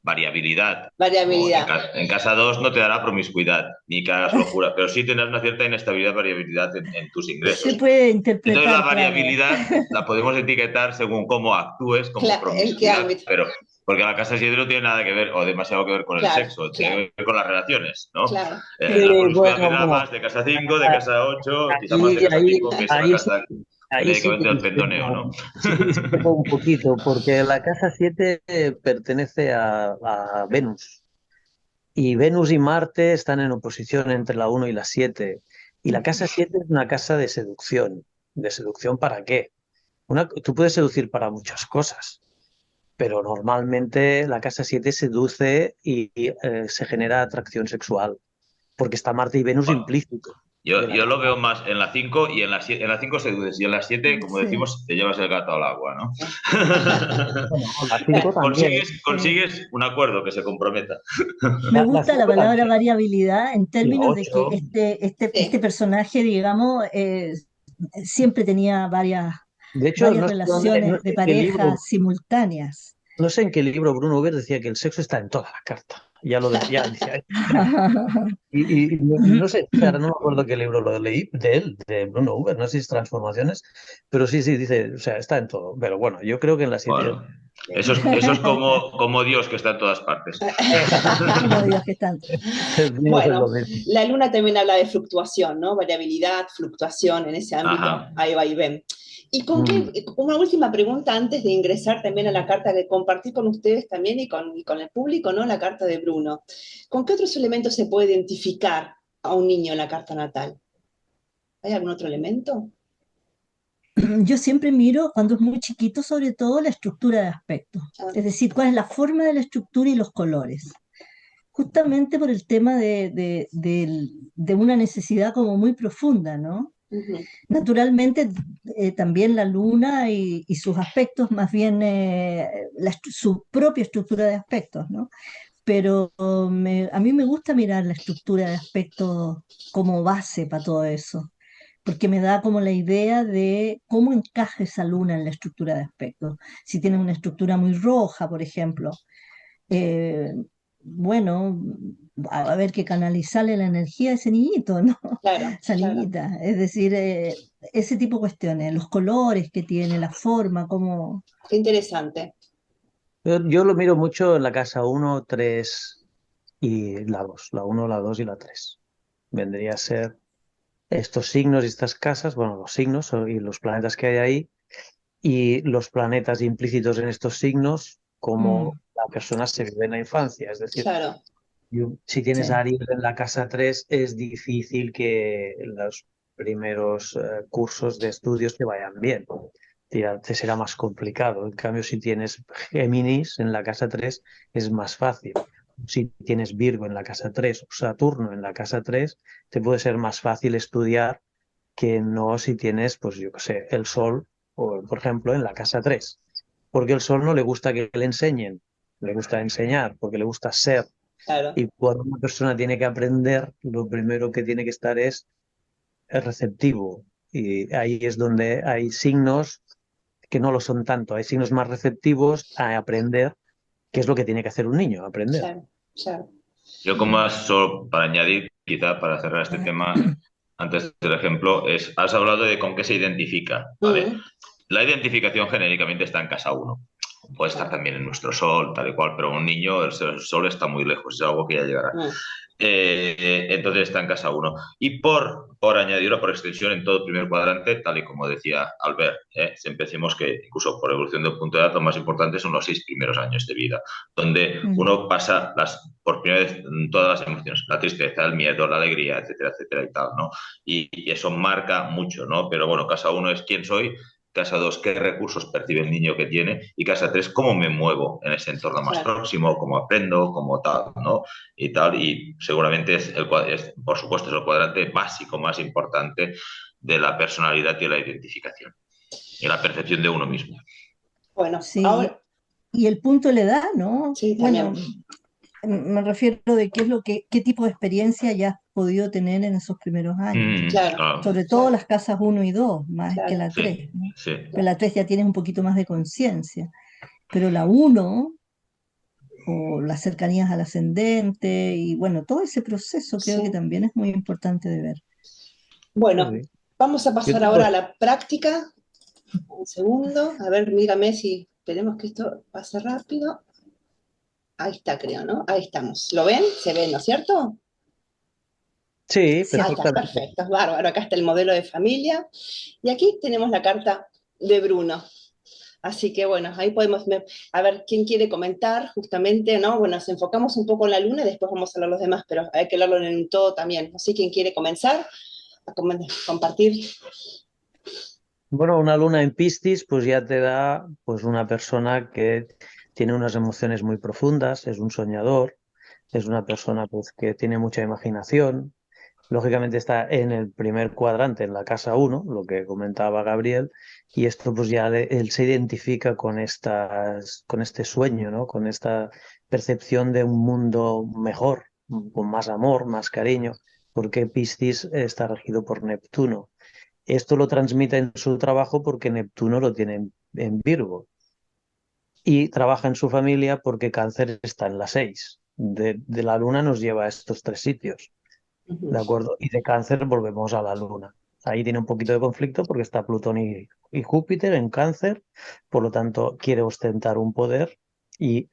variabilidad. ¿No? Variabilidad. En casa 2 no te dará promiscuidad ni que hagas locura, pero sí tendrás una cierta inestabilidad, variabilidad en tus Se ingresos. puede Entonces la interpretar, claro. variabilidad la podemos etiquetar según cómo actúes como ¿En qué promiscuidad, ámbito? pero porque la casa 7 no tiene nada que ver o demasiado que ver con el Claro, sexo, tiene claro, que ver con las relaciones, ¿no? claro. La Sí. promiscuidad vendrá bueno, más de casa 5, de casa 8, quizá más de ahí, casa ahí, 5 que es la ahí sí, casa ahí sí que genéricamente del pendoneo, ¿no? discrepo, sí que discrepo un poquito, porque la casa 7 pertenece a Venus, y Venus y Marte están en oposición entre la 1 y la 7, y la casa 7 es una casa de seducción. ¿De seducción para qué? Tú puedes seducir para muchas cosas, pero normalmente la casa 7 seduce y se genera atracción sexual, porque está Marte y Venus implícito. Y en la Yo casa lo veo más en la 5 y en la 5 seduces y en la 7, como Sí. decimos, te llevas el gato al agua, ¿no? bueno, la 5 también. Sí. Consigues un acuerdo que se comprometa. Me La gusta la 5 palabra también. variabilidad en Y la términos de que 8. este Sí. personaje, digamos, siempre tenía varias, De hecho, varias no relaciones sé de en qué pareja libro, simultáneas. no sé en qué libro Bruno Huber decía que el sexo está en toda la carta. Ya lo decía. Y no sé, ahora no me acuerdo qué libro lo leí de él, de Bruno Huber, no sé si es Transformaciones, pero sí, sí, dice, o sea, está en todo. Pero bueno, yo creo que en la 7 Bueno, eso es como Dios que está en todas partes. Como Dios que están. Dios es lo Bueno, mismo. la luna también habla de fluctuación, ¿no? Variabilidad, fluctuación en ese ámbito, Ajá. ahí va y ven. Y con qué, Mm. una última pregunta antes de ingresar también a la carta que compartí con ustedes también y con el público, ¿no? La carta de Bruno. ¿Con qué otros elementos se puede identificar a un niño en la carta natal? ¿Hay algún otro elemento? Yo siempre miro, cuando es muy chiquito, sobre todo la estructura de aspectos, Ah, es decir, cuál es la forma de la estructura y los colores, justamente por el tema de una necesidad como muy profunda, ¿no? ujú, Naturalmente, también la luna y sus aspectos, más bien su propia estructura de aspectos, ¿no? Pero a mí me gusta mirar la estructura de aspectos como base para todo eso, porque me da como la idea de cómo encaja esa luna en la estructura de aspectos. Si tiene una estructura muy roja, por ejemplo, eh, bueno, a ver que canalizarle la energía a ese niñito, ¿no? claro, Esa claro. niñita. Es decir, ese tipo de cuestiones, los colores que tiene, la forma, cómo... Qué interesante. Yo lo miro mucho en la casa uno, 3 y la 2, la uno, la 2 y la 3. Vendría a ser estos signos y estas casas, bueno, los signos y los planetas que hay ahí, y los planetas implícitos en estos signos, Mm, como la persona se vive en la infancia. Es decir, Claro, si tienes a sí. Aries en la casa 3 es difícil que los primeros cursos de estudios te vayan bien. Te será más complicado. En cambio, si tienes Géminis en la casa 3 es más fácil. Si tienes Virgo en la casa 3 o Saturno en la casa 3 te puede ser más fácil estudiar que no si tienes, pues yo qué sé, el Sol, o, por ejemplo, en la casa 3. Porque el Sol no le gusta que le enseñen, le gusta enseñar, porque le gusta ser. claro. Y cuando una persona tiene que aprender, lo primero que tiene que estar es receptivo. Y ahí es donde hay signos que no lo son tanto. Hay signos más receptivos a aprender, que es lo que tiene que hacer un niño, aprender. Claro, claro. Yo como solo para añadir, quizá para cerrar este tema, antes del ejemplo, has hablado de con qué se identifica, ¿vale? Mm, La identificación genéricamente está en casa uno. Puede estar claro. también en nuestro sol, tal y cual, pero un niño, el sol está muy lejos, es algo que ya llegará. Mm, Entonces está en casa uno. Y por añadir o por extensión en todo el primer cuadrante, tal y como decía Albert, siempre decimos que incluso por evolución de un punto de edad, lo más importante son los 6 primeros años de vida, donde Mm. uno pasa por primera vez todas las emociones, la tristeza, el miedo, la alegría, etcétera, etcétera y tal, ¿no? Y eso marca mucho, ¿no? Pero bueno, casa uno es quién soy, casa 2 qué recursos percibe el niño que tiene, y casa 3 cómo me muevo en ese entorno más claro. próximo, cómo aprendo, cómo tal, ¿no? Y tal, y seguramente por supuesto, es el cuadrante básico más importante de la personalidad y la identificación y la percepción de uno mismo. Bueno, Sí, ahora y el punto de la edad, ¿no? sí, también. Bueno, me refiero de qué es lo qué tipo de experiencia ya has podido tener en esos primeros años. Claro, Claro, Sobre todo claro, las casas uno y 2 más que claro, la 3, sí, ¿no? sí. Pero claro. la 3 ya tienes un poquito más de conciencia. Pero la uno o las cercanías al ascendente y bueno, todo ese proceso creo que Sí. también es muy importante de ver. Bueno, Sí. vamos a Yo pasar tengo, ahora a la práctica. Un segundo. A ver, dígame si esperemos que esto pase rápido. Ahí está, creo, ¿no? Ahí estamos. ¿Lo ven? ¿Se ven, no es cierto? sí, Sí, Ahí está, perfectamente. perfecto, es bárbaro. Acá está el modelo de familia. Y aquí tenemos la carta de Bruno. Así que bueno, ahí podemos ver, a ver quién quiere comentar justamente, ¿no? Bueno, nos enfocamos un poco en la luna y después vamos a hablar los demás, pero hay que hablarlo en un todo también. Así, ¿quién quiere comenzar? A compartir. Bueno, una luna en Piscis, pues ya te da pues una persona que tiene unas emociones muy profundas, es un soñador, es una persona pues que tiene mucha imaginación. Lógicamente está en el primer cuadrante, en la casa uno, lo que comentaba Gabriel, y esto pues ya él se identifica con este sueño, ¿no? Con esta percepción de un mundo mejor, con más amor, más cariño, porque Piscis está regido por Neptuno. Esto lo transmite en su trabajo porque Neptuno lo tiene en Virgo y trabaja en su familia porque Cáncer está en la 6. De la Luna nos lleva a estos 3 sitios. Ujú. ¿De acuerdo? Y de Cáncer volvemos a la Luna. Ahí tiene un poquito de conflicto porque está Plutón y Júpiter en Cáncer, por lo tanto quiere ostentar un poder y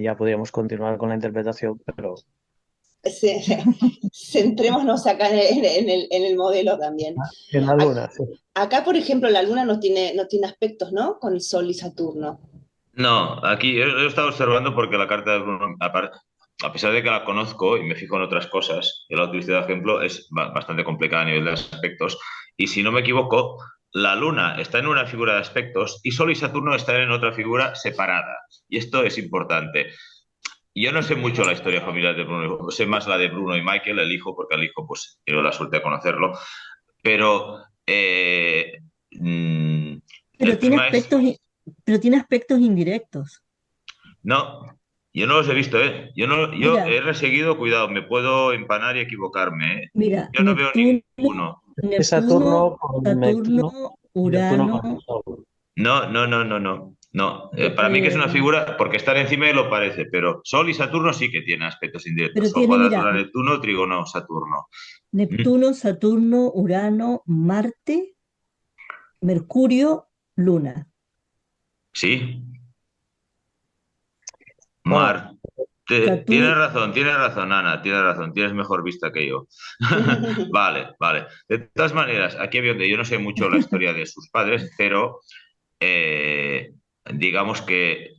ya podríamos continuar con la interpretación, pero Sí, sí. Centrémonos acá en el modelo también. en la Luna, sí. Acá, por ejemplo, la luna no tiene aspectos, ¿no? Con Sol y Saturno. No, aquí he estado observando porque la carta de Bruno a pesar de que la conozco y me fijo en otras cosas, yo la utilizo de ejemplo, es bastante complicada a nivel de aspectos. Y si no me equivoco, la Luna está en una figura de aspectos y Sol y Saturno están en otra figura separada. Y esto es importante. Yo no sé mucho la historia familiar de Bruno, sé más la de Bruno y Michael, el hijo, porque el hijo, pues, tengo la suerte de conocerlo. Pero Pero el tiene tema es, aspectos, pero tiene aspectos indirectos. no, yo no los he visto, ¿eh? Yo no, yo Mira, he reseguido, cuidado, me puedo empanar y equivocarme, ¿eh? mira, Yo no veo ninguno. Es Neptuno, Saturno con Saturno, Neptuno y Neptuno Urano, con Sol. No, no, no, no, no. No, para mí que es una eh, figura, porque estar encima y lo parece, pero Sol y Saturno sí que tienen aspectos indirectos. pero Sol, tiene, mira, cuadratura, Neptuno, trígono, Saturno. ¿Mm? Neptuno, Saturno, Urano, Marte, Mercurio, Luna. Sí, Bueno, Mar. Saturno, Tienes razón, Ana, tienes razón, tienes mejor vista que yo. Vale, vale. De todas maneras, aquí había donde yo no sé mucho la historia de sus padres, pero eh, digamos que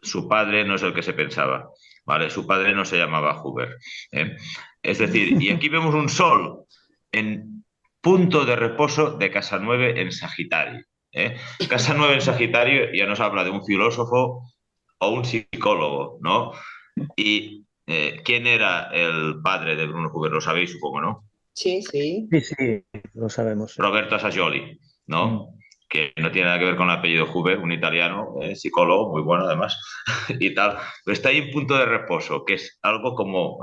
su padre no es el que se pensaba, ¿vale? Su padre no se llamaba Hoover, ¿eh? Es decir, y aquí vemos un sol en punto de reposo de Casa 9 en Sagitario, ¿eh? Casa 9 en Sagitario ya nos habla de un filósofo o un psicólogo, ¿no? Y ¿quién era el padre de Bruno Hoover? Lo sabéis, supongo, ¿no? Sí, sí. sí, sí, lo sabemos, sí. Roberto Assagioli, ¿no? Que no tiene nada que ver con el apellido Hoover, un italiano, psicólogo, muy bueno además, y tal. Pero está ahí en punto de reposo, que es algo como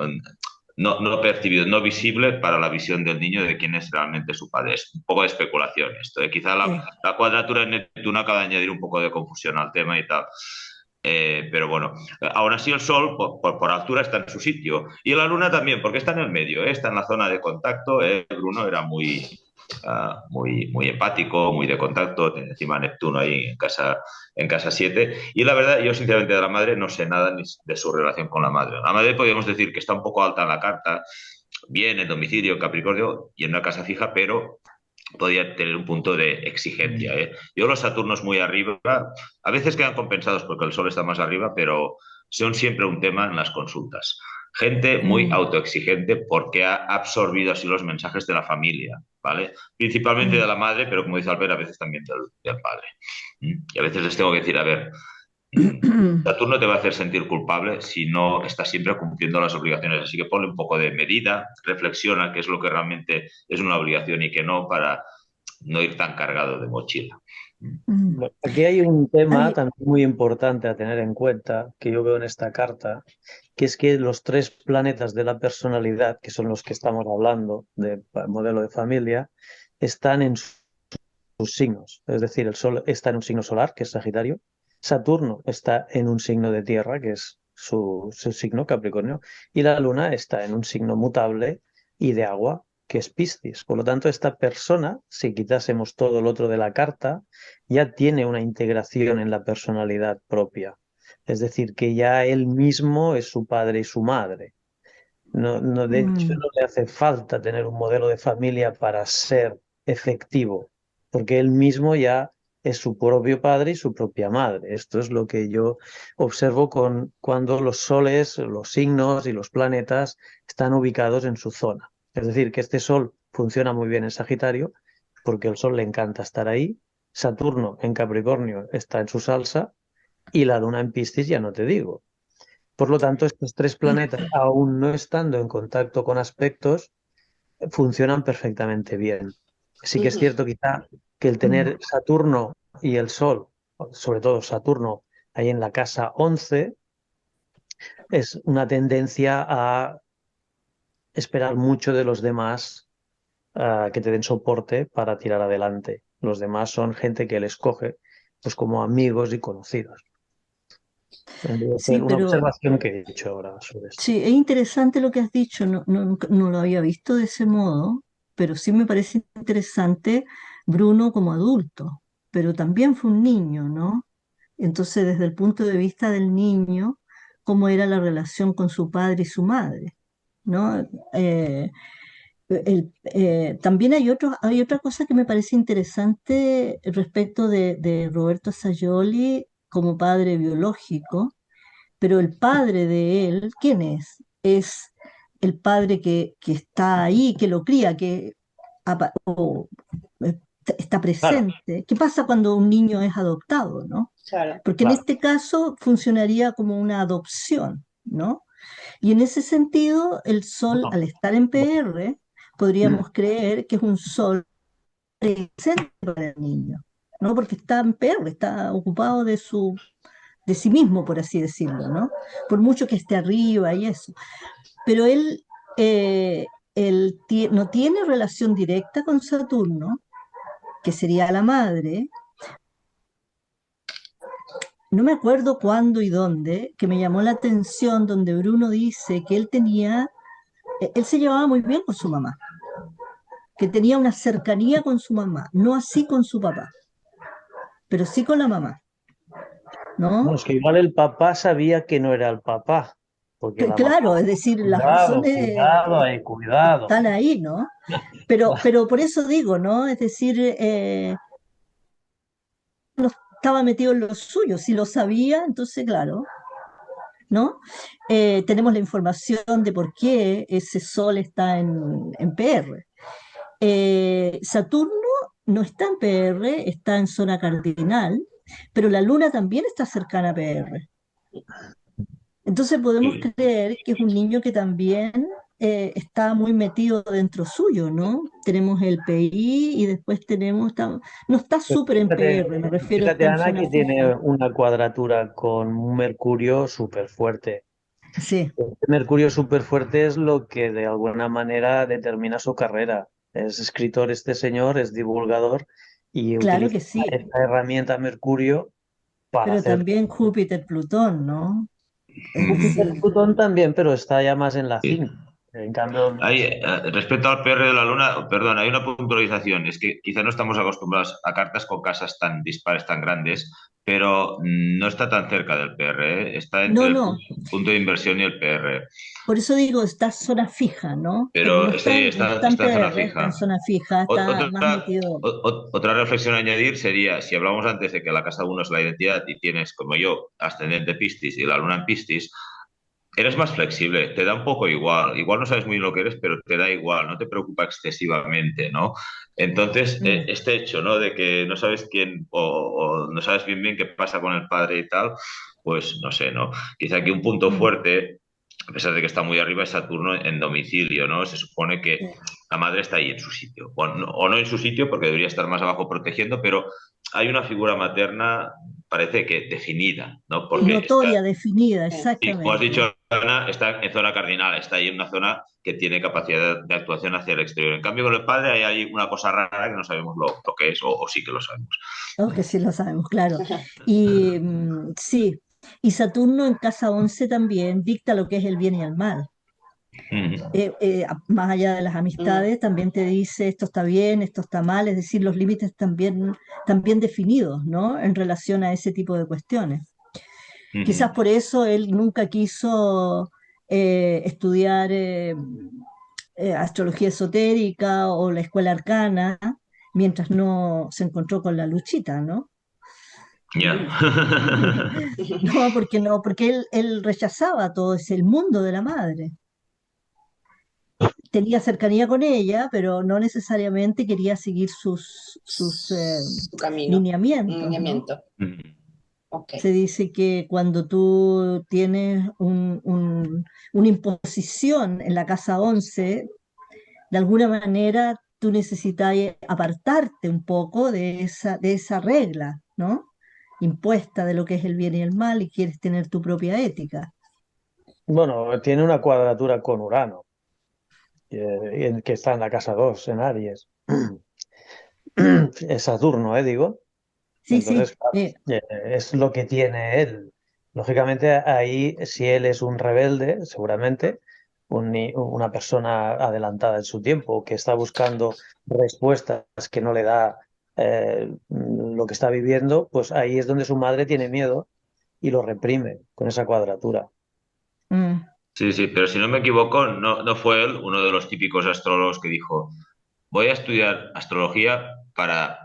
no percibido, no visible para la visión del niño de quién es realmente su padre. Es un poco de especulación esto. Quizá sí, la cuadratura de Neptuno acaba de añadir un poco de confusión al tema y tal. Pero bueno, aún así el Sol por altura está en su sitio y la Luna también, porque está en el medio, está en la zona de contacto. Bruno era muy empático, muy de contacto, tiene encima Neptuno ahí en casa 7. Y la verdad, yo sinceramente de la madre no sé nada ni de su relación con la madre. La madre podríamos decir que está un poco alta en la carta, bien en domicilio, en Capricornio y en una casa fija, pero podía tener un punto de exigencia, ¿eh? Yo los Saturnos muy arriba, a veces quedan compensados porque el Sol está más arriba, pero son siempre un tema en las consultas. Gente muy mm, autoexigente porque ha absorbido así los mensajes de la familia, ¿vale? Principalmente de mm. la madre, pero como dice Albert, a veces también del padre. Y a veces les tengo que decir, a ver, Saturno te va a hacer sentir culpable si no estás siempre cumpliendo las obligaciones. Así que ponle un poco de medida, reflexiona qué es lo que realmente es una obligación y qué no para no ir tan cargado de mochila. Mm. Aquí hay un tema Ay, también muy importante a tener en cuenta, que yo veo en esta carta, que es que los tres planetas de la personalidad, que son los que estamos hablando de modelo de familia, están en sus signos. Es decir, el Sol está en un signo solar, que es Sagitario. Saturno está en un signo de tierra, que es su signo, Capricornio. Y la Luna está en un signo mutable y de agua, que es Piscis. Por lo tanto, esta persona, si quitásemos todo lo otro de la carta, ya tiene una integración en la personalidad propia. Es decir, que ya él mismo es su padre y su madre. No, no, de hecho, mm, no le hace falta tener un modelo de familia para ser efectivo, porque él mismo ya es su propio padre y su propia madre. Esto es lo que yo observo cuando los soles, los signos y los planetas están ubicados en su zona. Es decir, que este sol funciona muy bien en Sagitario, porque el sol le encanta estar ahí. Saturno en Capricornio está en su salsa y la luna en Piscis ya no te digo. Por lo tanto, estos tres planetas, aún no estando en contacto con aspectos, funcionan perfectamente bien. Sí que es Ujú. cierto quizá que el mm. tener Saturno y el Sol, sobre todo Saturno, ahí en la casa 11, es una tendencia a esperar mucho de los demás, que te den soporte para tirar adelante. Los demás son gente que él escoge pues como amigos y conocidos. Vendría a Sí, ser una pero observación que he hecho ahora sobre esto. sí, es interesante lo que has dicho, no lo había visto de ese modo, pero sí me parece interesante Bruno como adulto, pero también fue un niño, ¿no? Entonces, desde el punto de vista del niño, cómo era la relación con su padre y su madre, ¿no? También hay otra cosa que me parece interesante respecto de Roberto Sayoli como padre biológico, pero el padre de él, ¿quién es? Es el padre que está ahí, que lo cría, que está Claro, presente. ¿Qué pasa cuando un niño es adoptado, no? Claro. Porque en claro. este caso funcionaría como una adopción, ¿no? Y en ese sentido, el sol, No, al estar en no, PR, podríamos creer que es un sol presente para el niño, ¿no? Porque está en PR, está ocupado de sí mismo, por así decirlo, ¿no? Por mucho que esté arriba y eso. Pero eh, no tiene relación directa con Saturno, que sería la madre. No me acuerdo cuándo y dónde, que me llamó la atención donde Bruno dice que él se llevaba muy bien con su mamá, que tenía una cercanía con su mamá, no así con su papá, pero sí con la mamá, bueno, ¿no? es que igual el papá sabía que no era el papá, porque la mamá, Claro, es decir, las cuidado, razones cuidado, cuidado. están ahí, ¿no? Pero por eso digo, ¿no? Es decir, no estaba metido en lo suyo, si lo sabía, entonces, claro, ¿no? Tenemos la información de por qué ese sol está en PR. Saturno no está en PR, está en zona cardinal, pero la Luna también está cercana a PR. Entonces podemos Sí, creer que es un niño que también está muy metido dentro suyo, ¿no? Tenemos el PI y después no está Pero súper en PR, me refiero, está fíjate, en Ana, zona que tiene fija. una cuadratura con un Mercurio súper fuerte. Sí, Este Mercurio súper fuerte es lo que de alguna manera determina su carrera. Es escritor este señor, es divulgador y claro utiliza que sí, esta herramienta Mercurio para pero hacer. también Júpiter-Plutón, ¿no? Es Júpiter, decir, Plutón también, pero está ya más en la sí. 5. En cambio, Respecto al PR de la Luna, perdón, hay una puntualización. Es que quizá no estamos acostumbrados a cartas con casas tan dispares, tan grandes, pero no está tan cerca del PR, ¿eh? Está entre no, el no, punto de inversión y el PR. por eso digo, está zona fija, ¿no? Pero Pero sí, no está en está en zona PR, está en fija. zona fija, está más Otra, metido. otra reflexión a añadir sería, si hablamos antes de que la casa uno es la identidad y tienes, como yo, ascendente Piscis y la luna en Piscis, eres más flexible, te da un poco igual. Igual no sabes muy bien lo que eres, pero te da igual, no te preocupa excesivamente, ¿no? Entonces, Mm, este hecho, ¿no? De que no sabes quién o no sabes bien qué pasa con el padre y tal, pues no sé, ¿no? Quizá aquí un punto mm, fuerte, a pesar de que está muy arriba, es Saturno en domicilio, ¿no? Se supone que sí. la madre está ahí en su sitio, o no en su sitio porque debería estar más abajo protegiendo, pero hay una figura materna, parece que definida, ¿no? Porque está, Notoria, definida, Sí. y como has exactamente. dicho, Ana, está en zona cardinal, está ahí en una zona que tiene capacidad de actuación hacia el exterior. En cambio, con el padre hay una cosa rara que no sabemos lo que es, o sí que lo sabemos. Oh, que sí lo sabemos, claro. Y sí, y Saturno en casa 11 también dicta lo que es el bien y el mal. Mm, Más allá de las Mm, amistades, también te dice esto está bien, esto está mal, es decir, los límites también definidos, ¿no? En relación a ese tipo de cuestiones. Quizás mm. por eso él nunca quiso estudiar astrología esotérica o la escuela arcana, mientras no se encontró con la luchita, ¿no? Ya. No, porque no, porque él rechazaba todo ese el mundo de la madre. Tenía cercanía con ella, pero no necesariamente quería seguir sus Su camino, un lineamientos, ¿no? lineamiento. Mm, Se dice que cuando tú tienes una imposición en la casa 11, de alguna manera tú necesitas apartarte un poco de esa regla, ¿no? Impuesta de lo que es el bien y el mal y quieres tener tu propia ética. bueno, tiene una cuadratura con Urano, que está en la casa 2 en Aries. Es Saturno, digo. Sí, sí, Entonces, claro, es lo que tiene él. Lógicamente, ahí, si él es un rebelde, seguramente, una persona adelantada en su tiempo, que está buscando respuestas que no le da lo que está viviendo, pues ahí es donde su madre tiene miedo y lo reprime con esa cuadratura. mm, sí, sí, pero si no me equivoco, no fue él uno de los típicos astrólogos que dijo, voy a estudiar astrología para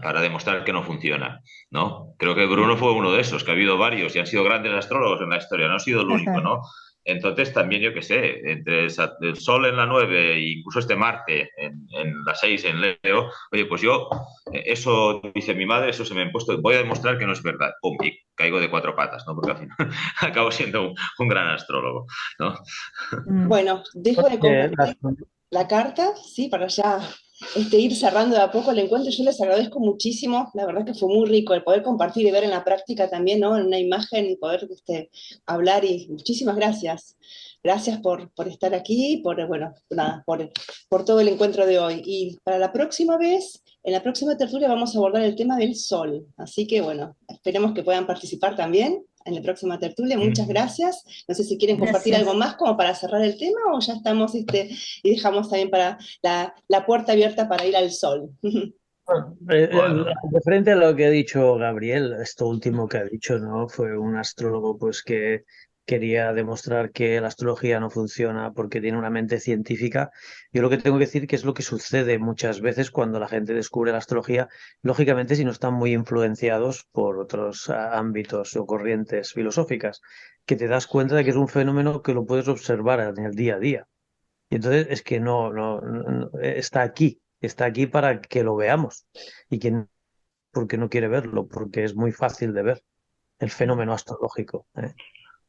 para demostrar que no funciona, ¿no? Creo que Bruno fue uno de esos, que ha habido varios y han sido grandes astrólogos en la historia, no ha sido el único, ¿no? Entonces también, yo qué sé, entre el Sol en la 9 e incluso este Marte en la 6 en Leo, oye, pues yo, eso dice mi madre, eso se me ha impuesto, voy a demostrar que no es verdad, pum, y caigo de 4 patas, ¿no? Porque al final acabo siendo un gran astrólogo, ¿no? Bueno, dejo de compartir la carta, sí, para ya ir cerrando de a poco el encuentro. Yo les agradezco muchísimo, la verdad que fue muy rico el poder compartir y ver en la práctica también, ¿no? En una imagen y poder hablar, y muchísimas gracias. Gracias por estar aquí, bueno, nada, por todo el encuentro de hoy. Y para la próxima vez, en la próxima tertulia vamos a abordar el tema del sol. Así que bueno, esperemos que puedan participar también en la próxima tertulia. Muchas gracias. No sé si quieren compartir algo más como para cerrar el tema, o ya estamos y dejamos también para la puerta abierta para ir al sol. Referente a lo que ha dicho Gabriel, esto último que ha dicho, ¿no? Fue un astrólogo pues que quería demostrar que la astrología no funciona porque tiene una mente científica. Yo lo que tengo que decir que es lo que sucede muchas veces cuando la gente descubre la astrología, lógicamente si no están muy influenciados por otros ámbitos o corrientes filosóficas, que te das cuenta de que es un fenómeno que lo puedes observar en el día a día. Y entonces es que no está aquí para que lo veamos. Y quien, porque no quiere verlo, porque es muy fácil de ver el fenómeno astrológico, ¿eh?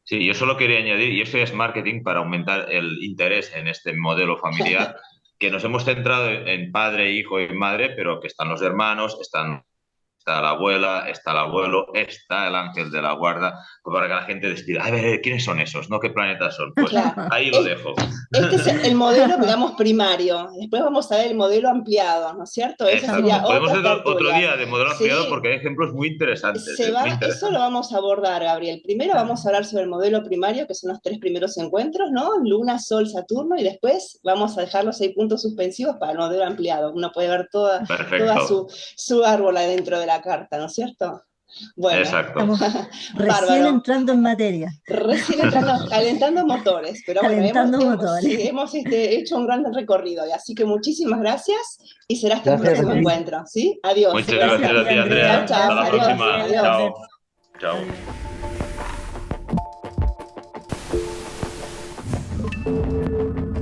Sí, yo solo quería añadir, y esto ya es marketing para aumentar el interés en este modelo familiar, que nos hemos centrado en padre, hijo y madre, pero que están los hermanos, está la abuela, está el abuelo, está el ángel de la guarda, pues para que la gente decida, a ver, ¿quiénes son esos? ¿No? ¿Qué planetas son? Pues Claro. ahí lo dejo. Este es el modelo, digamos, primario. Después vamos a ver el modelo ampliado, ¿no es cierto? Esa Exacto. sería Podemos otra hacer otro tertulia. día de modelo ampliado Sí, porque hay ejemplos muy interesantes, muy eso interesantes. lo vamos a abordar, Gabriel. Primero vamos a hablar sobre el modelo primario, que son los 3 primeros encuentros, ¿no? Luna, Sol, Saturno, y después vamos a dejar los 6 puntos suspensivos para el modelo ampliado. Uno puede ver toda Perfecto. su árbol adentro de la carta, ¿no es cierto? Bueno, Exacto. Estamos recién bárbaro. entrando en materia, Recién entrando, calentando motores, pero bueno, calentando motores. sí, hemos hecho un gran recorrido, así que muchísimas gracias y será hasta el Gracias a próximo ti. encuentro, ¿sí? Adiós. Muchas Gracias gracias a ti, Andrea. Chao, Hasta la adiós, próxima. adiós. Chao. Chao.